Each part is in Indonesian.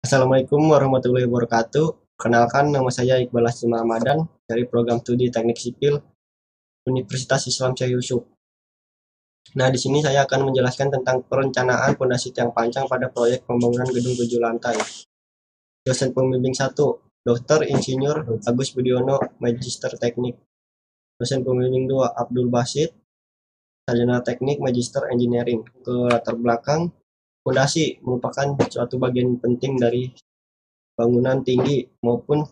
Assalamualaikum warahmatullahi wabarakatuh. Kenalkan, nama saya Iqbal Hasyim Ramadan dari program studi Teknik Sipil Universitas Islam Syekh Yusuf. Nah, di sini saya akan menjelaskan tentang perencanaan pondasi tiang panjang pada proyek pembangunan gedung 7 lantai. Dosen pembimbing 1, Dr. Insinyur Agus Budiono, Magister Teknik. Dosen pembimbing 2, Abdul Basit, Sarjana Teknik Magister Engineering. Ke latar belakang, pondasi merupakan suatu bagian penting dari bangunan tinggi maupun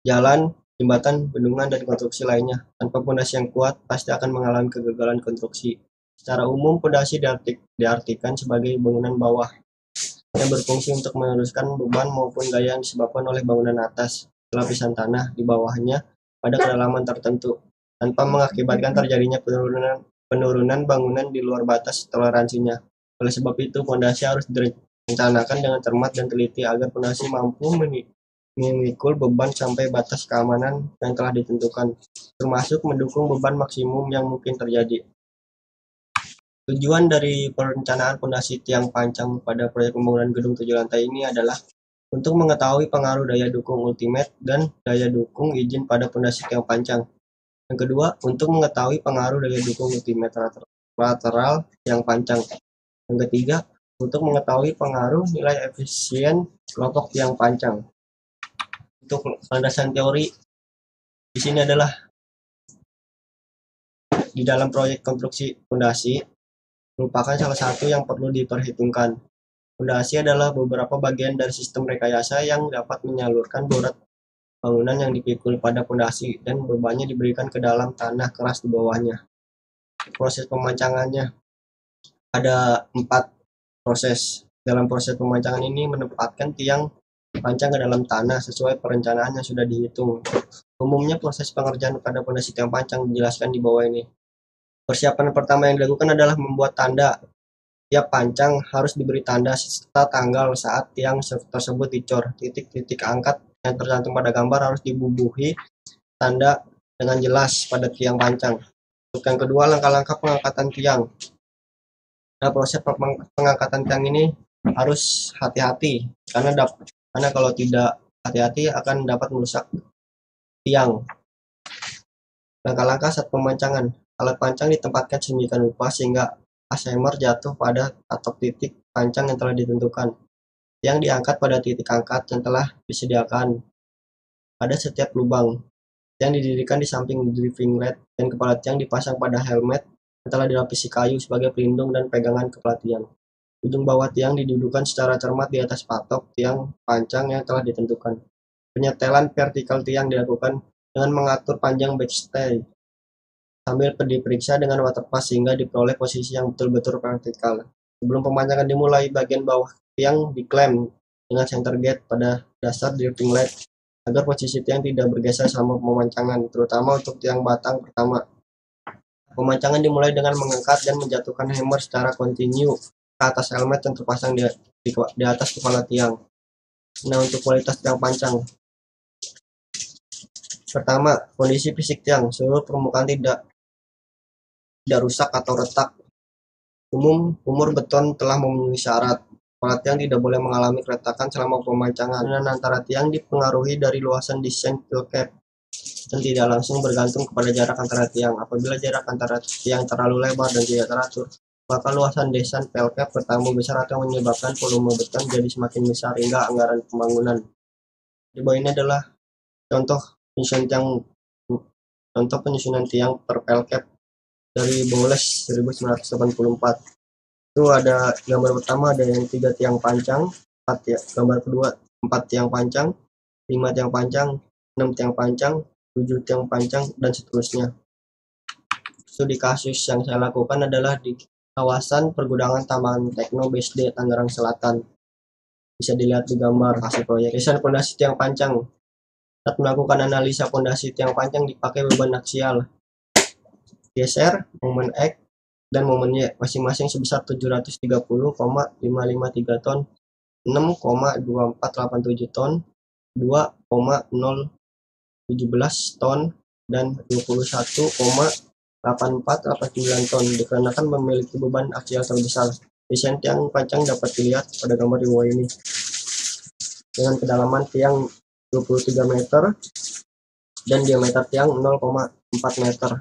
jalan, jembatan, bendungan, dan konstruksi lainnya. Tanpa pondasi yang kuat, pasti akan mengalami kegagalan konstruksi. Secara umum, pondasi diartikan sebagai bangunan bawah yang berfungsi untuk meneruskan beban maupun gaya yang disebabkan oleh bangunan atas lapisan tanah di bawahnya pada kedalaman tertentu, tanpa mengakibatkan terjadinya penurunan bangunan di luar batas toleransinya. Oleh sebab itu, pondasi harus direncanakan dengan cermat dan teliti agar pondasi mampu memikul beban sampai batas keamanan yang telah ditentukan, termasuk mendukung beban maksimum yang mungkin terjadi. Tujuan dari perencanaan pondasi tiang panjang pada proyek pembangunan gedung 7 lantai ini adalah untuk mengetahui pengaruh daya dukung ultimate dan daya dukung izin pada pondasi tiang panjang. Yang kedua, untuk mengetahui pengaruh daya dukung ultimate lateral tiang panjang. Yang ketiga, untuk mengetahui pengaruh nilai efisien kelompok tiang panjang. Untuk landasan teori di sini adalah di dalam proyek konstruksi pondasi merupakan salah satu yang perlu diperhitungkan. Pondasi adalah beberapa bagian dari sistem rekayasa yang dapat menyalurkan berat bangunan yang dipikul pada pondasi dan bebannya diberikan ke dalam tanah keras di bawahnya. Proses pemancangannya ada 4 proses. Dalam proses pemancangan ini menempatkan tiang panjang ke dalam tanah sesuai perencanaan yang sudah dihitung. Umumnya proses pengerjaan pada pondasi tiang panjang dijelaskan di bawah ini. Persiapan pertama yang dilakukan adalah membuat tanda. Tiap panjang harus diberi tanda serta tanggal saat tiang tersebut dicor. Titik-titik angkat yang tercantum pada gambar harus dibubuhi tanda dengan jelas pada tiang panjang. Untuk yang kedua, langkah-langkah pengangkatan tiang. Nah, proses pengangkatan tiang ini harus hati-hati karena kalau tidak hati-hati akan dapat merusak tiang. Langkah-langkah saat pemancangan. Alat pancang ditempatkan sedemikian rupa sehingga ashemer jatuh pada atop titik pancang yang telah ditentukan. Tiang diangkat pada titik angkat yang telah disediakan pada setiap lubang. Tiang didirikan di samping driving led dan kepala tiang dipasang pada helmet yang telah dilapisi kayu sebagai pelindung dan pegangan kepala tiang. Ujung bawah tiang didudukan secara cermat di atas patok tiang pancang yang telah ditentukan. Penyetelan vertikal tiang dilakukan dengan mengatur panjang backstay sambil diperiksa dengan waterpass sehingga diperoleh posisi yang betul-betul vertikal. Sebelum pemancangan dimulai, bagian bawah tiang diklem dengan center gate pada dasar driving led agar posisi tiang tidak bergeser selama pemancangan, terutama untuk tiang batang pertama. Pemancangan dimulai dengan mengangkat dan menjatuhkan hammer secara kontinu ke atas helmet yang terpasang di atas kepala tiang. Nah, untuk kualitas tiang panjang. Pertama, kondisi fisik tiang. Seluruh permukaan tidak rusak atau retak. Umur beton telah memenuhi syarat. Kepala tiang tidak boleh mengalami keretakan selama pemancangan. Dan antara tiang dipengaruhi dari luasan desain fill cap dan tidak langsung bergantung kepada jarak antara tiang. Apabila jarak antara tiang terlalu lebar dan tidak teratur, maka luasan desain fill cap bertambah besar atau menyebabkan volume beton jadi semakin besar hingga anggaran pembangunan. Di bawah ini adalah contoh penyusunan tiang per fill cap dari Bowles 1984. Itu ada gambar pertama ada yang 3 tiang panjang, gambar kedua 4 tiang panjang, 5 tiang panjang, 6 tiang panjang, 7 tiang panjang, dan seterusnya. Studi kasus yang saya lakukan adalah di kawasan pergudangan Taman Tekno BSD Tangerang Selatan. Bisa dilihat di gambar hasil proyek. Desain pondasi tiang panjang. Saat melakukan analisa pondasi tiang panjang dipakai beban aksial, geser, momen X, dan momen Y masing-masing sebesar 730,553 ton, 6,2487 ton, 2,017 ton, dan 21,8489 ton dikarenakan memiliki beban aksial terbesar. Desain tiang panjang dapat dilihat pada gambar di bawah ini. dengan kedalaman tiang 23 meter dan diameter tiang 0,4 meter.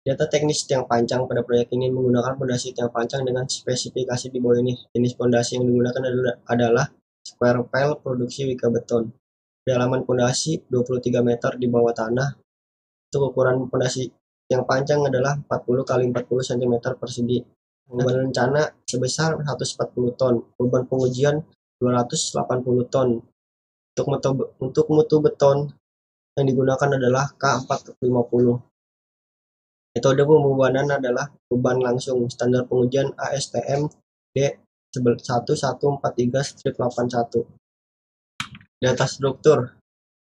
Data teknis tiang pancang pada proyek ini menggunakan fondasi tiang pancang dengan spesifikasi di bawah ini. Jenis fondasi yang digunakan adalah square pile produksi Wika beton. Kedalaman fondasi 23 meter di bawah tanah. Untuk ukuran fondasi tiang pancang adalah 40 x 40 cm persegi. Beban rencana sebesar 140 ton. Beban pengujian 280 ton. Untuk mutu beton yang digunakan adalah K450. Metode pembebanan adalah beban langsung. Standar pengujian ASTM D1143-81. Data struktur.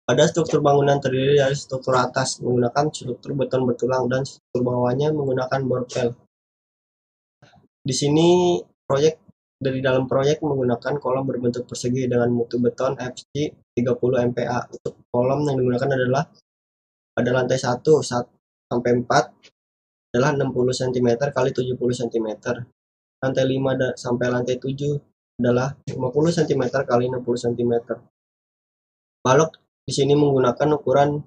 Pada struktur bangunan terdiri dari struktur atas menggunakan struktur beton bertulang dan struktur bawahnya menggunakan borpel. Di sini dari dalam proyek menggunakan kolom berbentuk persegi dengan mutu beton FC 30 MPa. Untuk kolom yang digunakan adalah pada lantai 1 sampai 4 adalah 60 cm kali 70 cm. Lantai 5 sampai lantai 7 adalah 50 cm kali 60 cm. Balok di sini menggunakan ukuran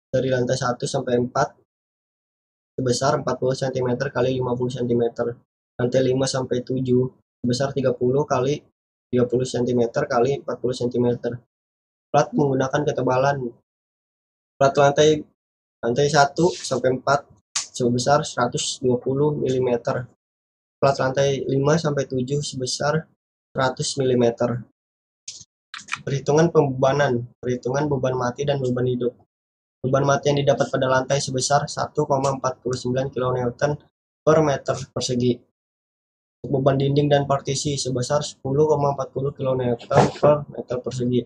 dari lantai 1 sampai 4 sebesar 40 cm kali 50 cm. Lantai 5 sampai 7 sebesar 30 kali 30 cm kali 40 cm. Plat menggunakan ketebalan plat lantai 1 sampai 4 sebesar 120 mm. Plat lantai 5 sampai 7 sebesar 100 mm. Perhitungan pembebanan, perhitungan beban mati dan beban hidup. Beban mati yang didapat pada lantai sebesar 1,49 kN per meter persegi. Untuk beban dinding dan partisi sebesar 10,40 kN per meter persegi.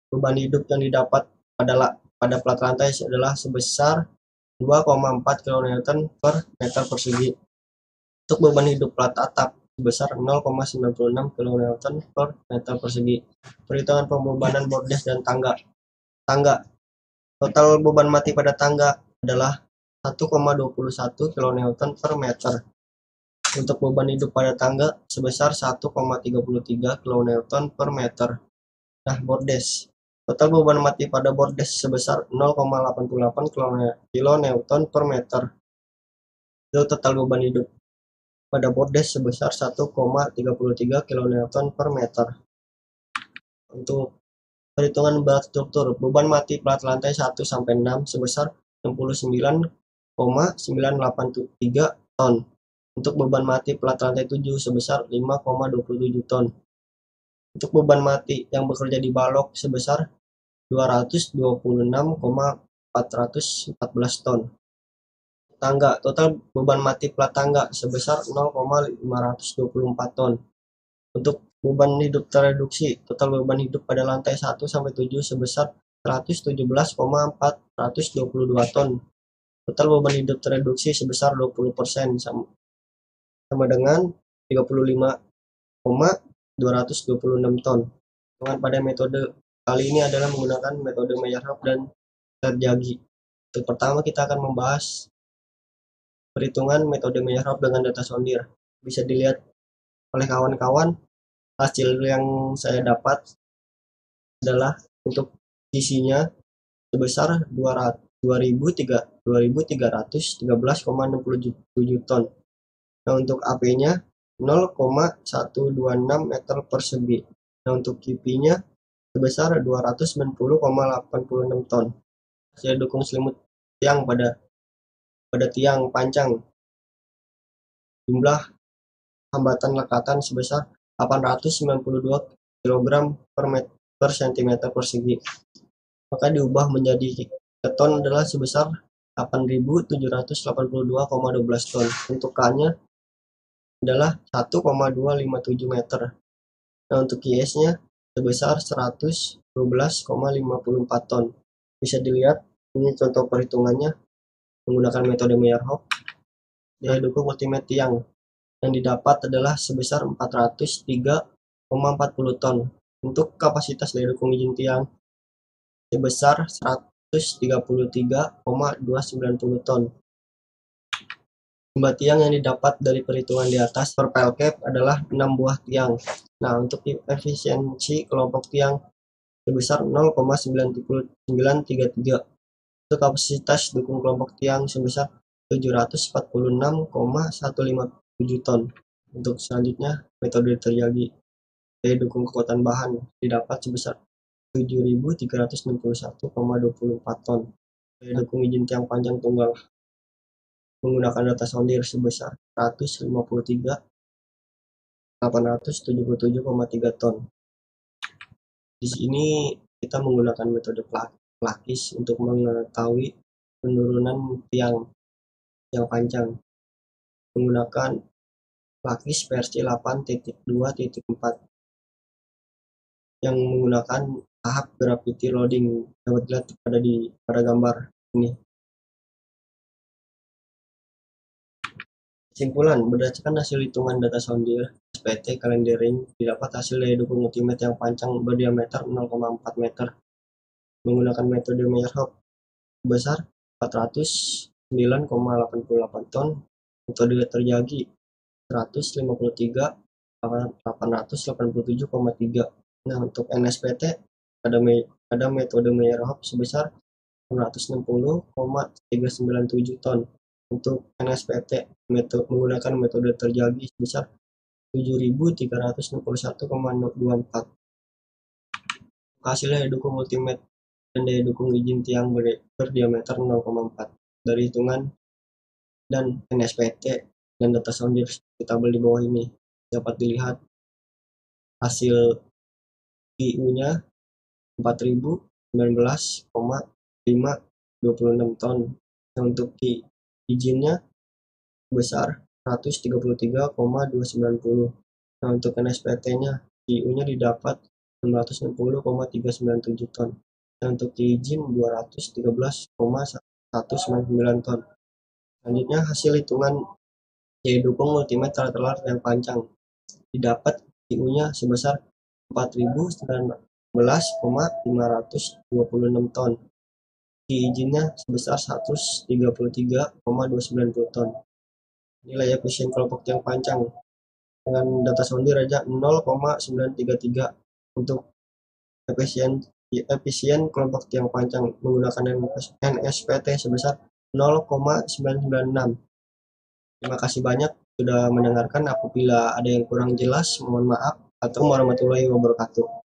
Beban hidup yang didapat pada plat lantai adalah sebesar 2,4 kN per meter persegi. Untuk beban hidup plat atap sebesar 0,96 kN per meter persegi. Perhitungan pembebanan bordes dan tangga. Total beban mati pada tangga adalah 1,21 kN per meter. Untuk beban hidup pada tangga sebesar 1,33 kN per meter. Nah, bordes. Total beban mati pada bordes sebesar 0,88 kN per meter. Itu total beban hidup pada bordes sebesar 1,33 kN per meter. Untuk perhitungan berat struktur, beban mati plat lantai 1 sampai 6 sebesar 69,983 ton. Untuk beban mati plat lantai 7 sebesar 5,27 ton. Untuk beban mati yang bekerja di balok sebesar 226,414 ton. Tangga, total beban mati plat tangga sebesar 0,524 ton. Untuk beban hidup tereduksi, total beban hidup pada lantai 1 sampai 7 sebesar 117,422 ton. Total beban hidup tereduksi sebesar 20% sama dengan 35,226 ton. Dengan pada metode kali ini adalah menggunakan metode Meyerhof dan Terjagi. Untuk pertama kita akan membahas perhitungan metode Meyerhof dengan data sondir. Bisa dilihat oleh kawan-kawan, hasil yang saya dapat adalah untuk isinya sebesar 2.313,67 ton. Nah, untuk AP-nya 0,126 meter persegi. Nah, untuk KIP-nya sebesar 290,86 ton. Saya dukung selimut tiang pada tiang pancang. Jumlah hambatan lekatan sebesar 892 kg per cm persegi. Maka diubah menjadi keton adalah sebesar 8.782,12 ton. Untuk K-nya adalah 1,257 meter. Nah, untuk IS-nya sebesar 112,54 ton. Bisa dilihat ini contoh perhitungannya menggunakan metode Meyerhof. Dia dukung ultimate tiang yang didapat adalah sebesar 403,40 ton. Untuk kapasitas daya dukung izin tiang sebesar 133,290 ton. Jumlah tiang yang didapat dari perhitungan di atas per file cap adalah 6 buah tiang. Nah, untuk efisiensi kelompok tiang sebesar 0,933. Untuk kapasitas dukung kelompok tiang sebesar 746,157 ton. Untuk selanjutnya, metode terjadi daya dukung kekuatan bahan didapat sebesar 7.361,24 ton. Daya dukung izin tiang panjang tunggal menggunakan data sondir sebesar 153.877,3 ton. Di sini kita menggunakan metode pelakis untuk mengetahui penurunan tiang yang panjang menggunakan pelakis versi 8.2.4 yang menggunakan tahap gravity loading, dapat dilihat pada gambar ini. Kesimpulan, berdasarkan hasil hitungan data sondir SPT calendering, didapat hasil daya dukung ultimate yang panjang berdiameter 0,4 meter menggunakan metode Meyerhof sebesar 409,88 ton, metode terjadi 153.887,3. Nah, untuk NSPT ada metode Meyerhof sebesar 660,397 ton. Untuk NSPT menggunakan metode terjadi sebesar 7.361,24. Hasilnya daya dukung ultimate dan daya dukung izin tiang berdiameter 0,4 dari hitungan dan NSPT dan data sondir di tabel di bawah ini dapat dilihat hasil IU-nya 4.019,526 ton. Nah, untuk izinnya sebesar 133,290. Nah, untuk NSPT-nya IU-nya didapat 660,397 ton. Dan untuk izin 213,199 ton. Selanjutnya hasil hitungan daya dukung ultimate telar yang panjang didapat IU-nya sebesar 4.019,526 ton. Izinnya sebesar 133,290 ton. Nilai efisien kelompok tiang panjang dengan data sondir aja 0,933. Untuk efisien kelompok tiang panjang menggunakan NSPT sebesar 0,996. Terima kasih banyak sudah mendengarkan. Apabila ada yang kurang jelas, mohon maaf. Assalamualaikum warahmatullahi wabarakatuh.